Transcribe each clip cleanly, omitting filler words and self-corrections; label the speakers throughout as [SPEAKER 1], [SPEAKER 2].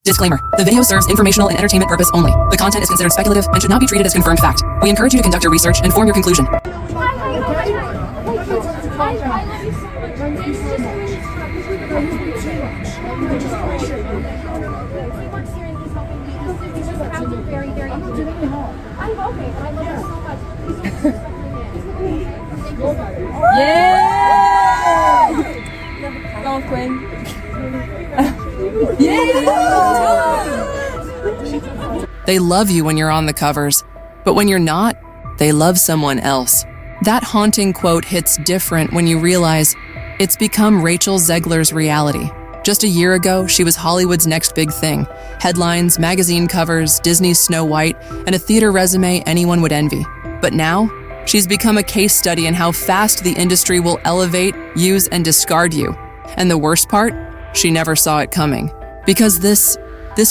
[SPEAKER 1] Disclaimer. The video serves informational and entertainment purpose only. The content is considered speculative and should not be treated as confirmed fact. We encourage you to conduct your research and form your conclusion.
[SPEAKER 2] Yeah! Go on, Queen.
[SPEAKER 1] They love you when you're on the covers, but when you're not, they love someone else. That haunting quote hits different when you realize it's become Rachel Zegler's reality. Just a year ago, she was Hollywood's next big thing. Headlines, magazine covers, Disney's Snow White, and a theater resume anyone would envy. But now, she's become a case study in how fast the industry will elevate, use, and discard you. And the worst part? She never saw it coming. Because this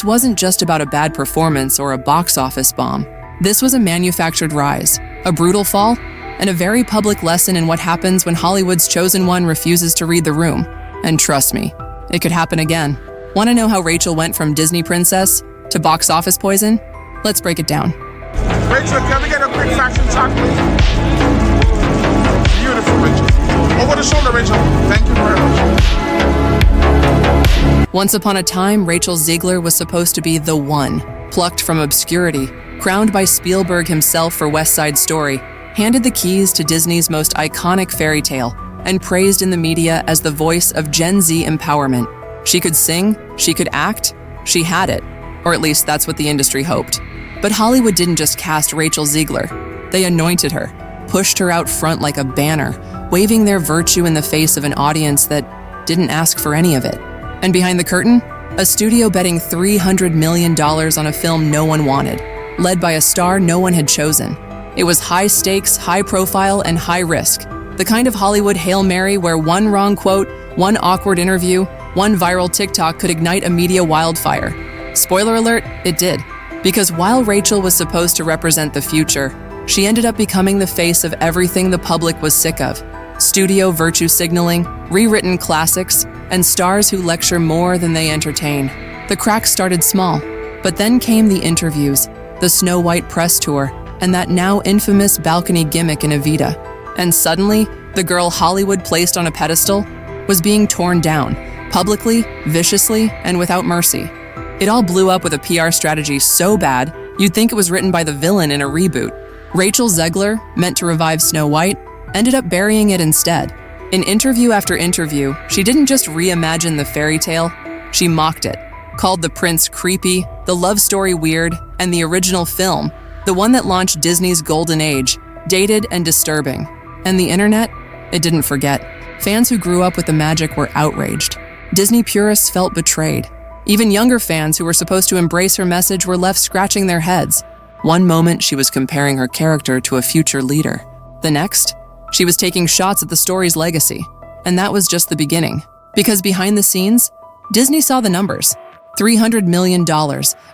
[SPEAKER 1] wasn't just about a bad performance or a box office bomb. This was a manufactured rise, a brutal fall, and a very public lesson in what happens when Hollywood's chosen one refuses to read the room. And trust me, it could happen again. Want to know how Rachel went from Disney princess to box office poison? Let's break it down.
[SPEAKER 3] Rachel, can we get a quick fashion shot, please? Beautiful, Rachel. Over the shoulder, Rachel. Thank you very much.
[SPEAKER 1] Once upon a time, Rachel Zegler was supposed to be the one, plucked from obscurity, crowned by Spielberg himself for West Side Story, handed the keys to Disney's most iconic fairy tale, and praised in the media as the voice of Gen Z empowerment. She could sing, she could act, she had it, or at least that's what the industry hoped. But Hollywood didn't just cast Rachel Zegler. They anointed her, pushed her out front like a banner, waving their virtue in the face of an audience that didn't ask for any of it. And behind the curtain, a studio betting $300 million on a film no one wanted, led by a star no one had chosen. It was high stakes, high profile, and high risk. The kind of Hollywood Hail Mary where one wrong quote, one awkward interview, one viral TikTok could ignite a media wildfire. Spoiler alert, it did. Because while Rachel was supposed to represent the future, she ended up becoming the face of everything the public was sick of. Studio virtue signaling, rewritten classics, and stars who lecture more than they entertain. The cracks started small, but then came the interviews, the Snow White press tour, and that now infamous balcony gimmick in Evita. And suddenly, the girl Hollywood placed on a pedestal was being torn down, publicly, viciously, and without mercy. It all blew up with a PR strategy so bad, you'd think it was written by the villain in a reboot. Rachel Zegler, meant to revive Snow White, ended up burying it instead. In interview after interview, she didn't just reimagine the fairy tale, she mocked it, called the prince creepy, the love story weird, and the original film, the one that launched Disney's golden age, dated and disturbing. And the internet? It didn't forget. Fans who grew up with the magic were outraged. Disney purists felt betrayed. Even younger fans who were supposed to embrace her message were left scratching their heads. One moment, she was comparing her character to a future leader. The next, she was taking shots at the story's legacy. And that was just the beginning. Because behind the scenes, Disney saw the numbers. $300 million,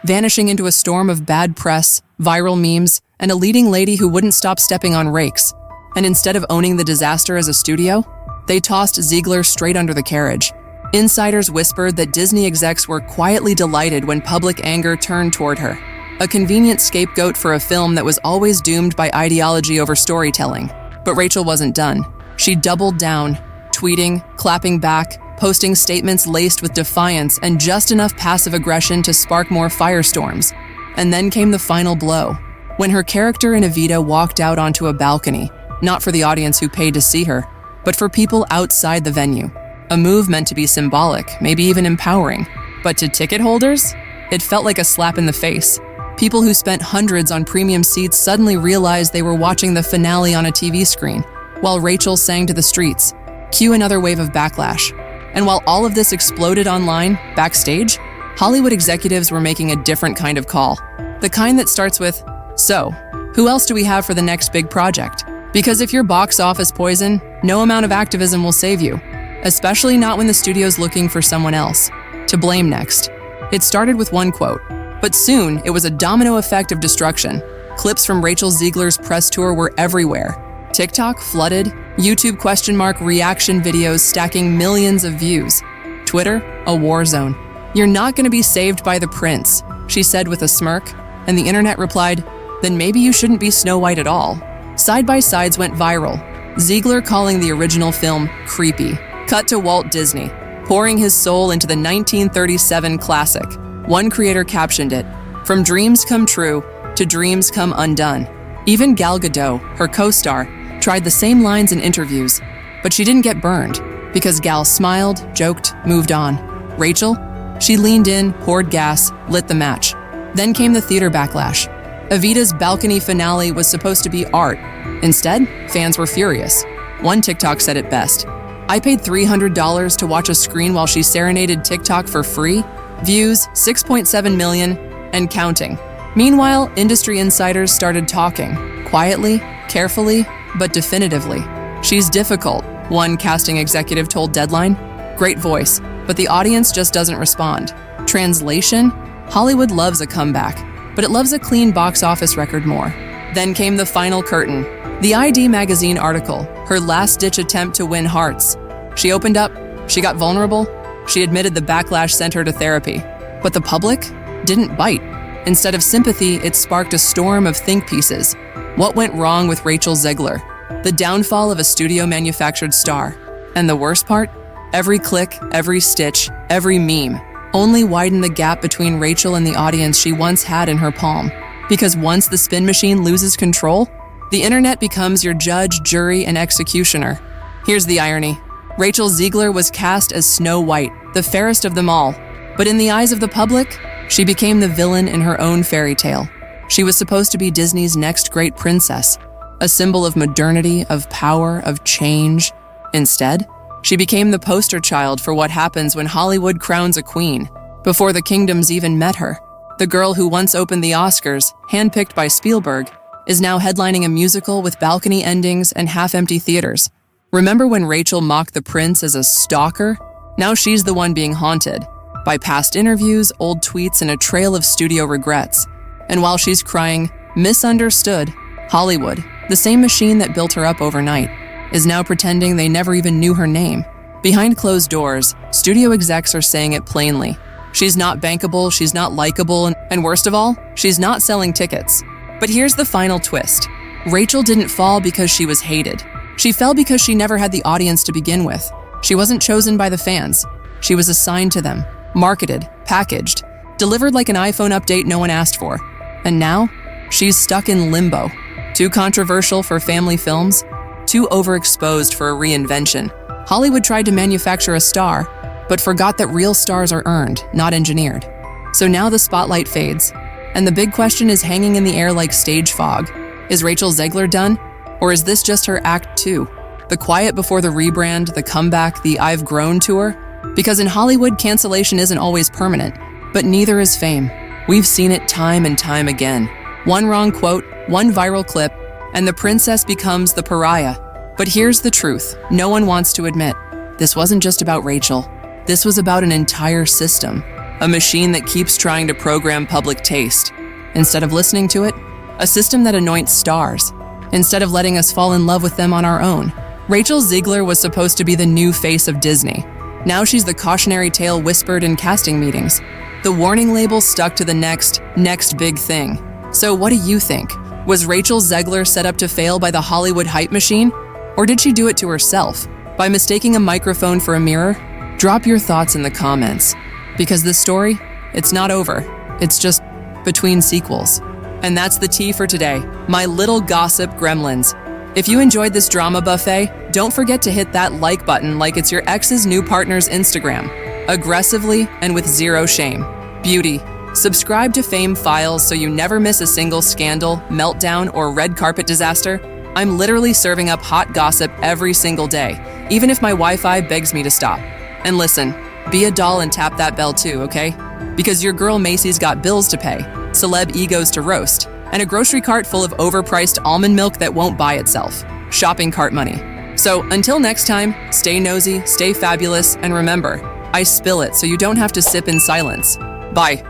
[SPEAKER 1] vanishing into a storm of bad press, viral memes, and a leading lady who wouldn't stop stepping on rakes. And instead of owning the disaster as a studio, they tossed Zegler straight under the carriage. Insiders whispered that Disney execs were quietly delighted when public anger turned toward her. A convenient scapegoat for a film that was always doomed by ideology over storytelling. But Rachel wasn't done. She doubled down, tweeting, clapping back, posting statements laced with defiance and just enough passive aggression to spark more firestorms. And then came the final blow, when her character in Evita walked out onto a balcony, not for the audience who paid to see her, but for people outside the venue. A move meant to be symbolic, maybe even empowering. But to ticket holders, it felt like a slap in the face. People who spent hundreds on premium seats suddenly realized they were watching the finale on a TV screen, while Rachel sang to the streets. Cue another wave of backlash. And while all of this exploded online, backstage, Hollywood executives were making a different kind of call. The kind that starts with, "So, who else do we have for the next big project?" Because if you're box office poison, no amount of activism will save you. Especially not when the studio's looking for someone else to blame next. It started with one quote, but soon it was a domino effect of destruction. Clips from Rachel Zegler's press tour were everywhere. TikTok flooded, YouTube reaction videos stacking millions of views. Twitter, a war zone. "You're not going to be saved by the prince," she said with a smirk, and the internet replied, "Then maybe you shouldn't be Snow White at all." Side-by-sides went viral, Zegler calling the original film creepy. Cut to Walt Disney, pouring his soul into the 1937 classic. One creator captioned it, "From dreams come true to dreams come undone." Even Gal Gadot, her co-star, tried the same lines in interviews, but she didn't get burned because Gal smiled, joked, moved on. Rachel? She leaned in, poured gas, lit the match. Then came the theater backlash. Evita's balcony finale was supposed to be art. Instead, fans were furious. One TikTok said it best, "I paid $300 to watch a screen while she serenaded TikTok for free. Views, 6.7 million, and counting." Meanwhile, industry insiders started talking, quietly, carefully, but definitively. "She's difficult," one casting executive told Deadline. "Great voice, but the audience just doesn't respond." Translation? Hollywood loves a comeback, but it loves a clean box office record more. Then came the final curtain. The ID magazine article, her last-ditch attempt to win hearts. She opened up, she got vulnerable, she admitted the backlash sent her to therapy. But the public didn't bite. Instead of sympathy, it sparked a storm of think pieces. What went wrong with Rachel Zegler? The downfall of a studio-manufactured star. And the worst part? Every click, every stitch, every meme only widened the gap between Rachel and the audience she once had in her palm. Because once the spin machine loses control, the internet becomes your judge, jury, and executioner. Here's the irony. Rachel Zegler was cast as Snow White, the fairest of them all. But in the eyes of the public, she became the villain in her own fairy tale. She was supposed to be Disney's next great princess, a symbol of modernity, of power, of change. Instead, she became the poster child for what happens when Hollywood crowns a queen, before the kingdoms even met her. The girl who once opened the Oscars, handpicked by Spielberg, is now headlining a musical with balcony endings and half-empty theaters. Remember when Rachel mocked the prince as a stalker? Now she's the one being haunted by past interviews, old tweets, and a trail of studio regrets. And while she's crying, misunderstood, Hollywood, the same machine that built her up overnight, is now pretending they never even knew her name. Behind closed doors, studio execs are saying it plainly. She's not bankable, she's not likable, and worst of all, she's not selling tickets. But here's the final twist. Rachel didn't fall because she was hated. She fell because she never had the audience to begin with. She wasn't chosen by the fans. She was assigned to them, marketed, packaged, delivered like an iPhone update no one asked for. And now, she's stuck in limbo. Too controversial for family films, too overexposed for a reinvention. Hollywood tried to manufacture a star, but forgot that real stars are earned, not engineered. So now the spotlight fades, and the big question is hanging in the air like stage fog. Is Rachel Zegler done? Or is this just her act 2? The quiet before the rebrand, the comeback, the I've grown tour? Because in Hollywood, cancellation isn't always permanent, but neither is fame. We've seen it time and time again. One wrong quote, one viral clip, and the princess becomes the pariah. But here's the truth no one wants to admit. This wasn't just about Rachel. This was about an entire system, a machine that keeps trying to program public taste. Instead of listening to it, a system that anoints stars, instead of letting us fall in love with them on our own. Rachel Zegler was supposed to be the new face of Disney. Now she's the cautionary tale whispered in casting meetings. The warning label stuck to the next big thing. So what do you think? Was Rachel Zegler set up to fail by the Hollywood hype machine? Or did she do it to herself, by mistaking a microphone for a mirror? Drop your thoughts in the comments. Because this story, it's not over. It's just between sequels. And that's the tea for today, my little gossip gremlins. If you enjoyed this drama buffet, don't forget to hit that like button like it's your ex's new partner's Instagram. Aggressively and with zero shame. Beauty. Subscribe to Fame Files so you never miss a single scandal, meltdown, or red carpet disaster. I'm literally serving up hot gossip every single day, even if my Wi-Fi begs me to stop. And listen, be a doll and tap that bell too, okay? Because your girl Macy's got bills to pay, celeb egos to roast, and a grocery cart full of overpriced almond milk that won't buy itself. Shopping cart money. So until next time, stay nosy, stay fabulous, and remember, I spill it so you don't have to sip in silence. Bye.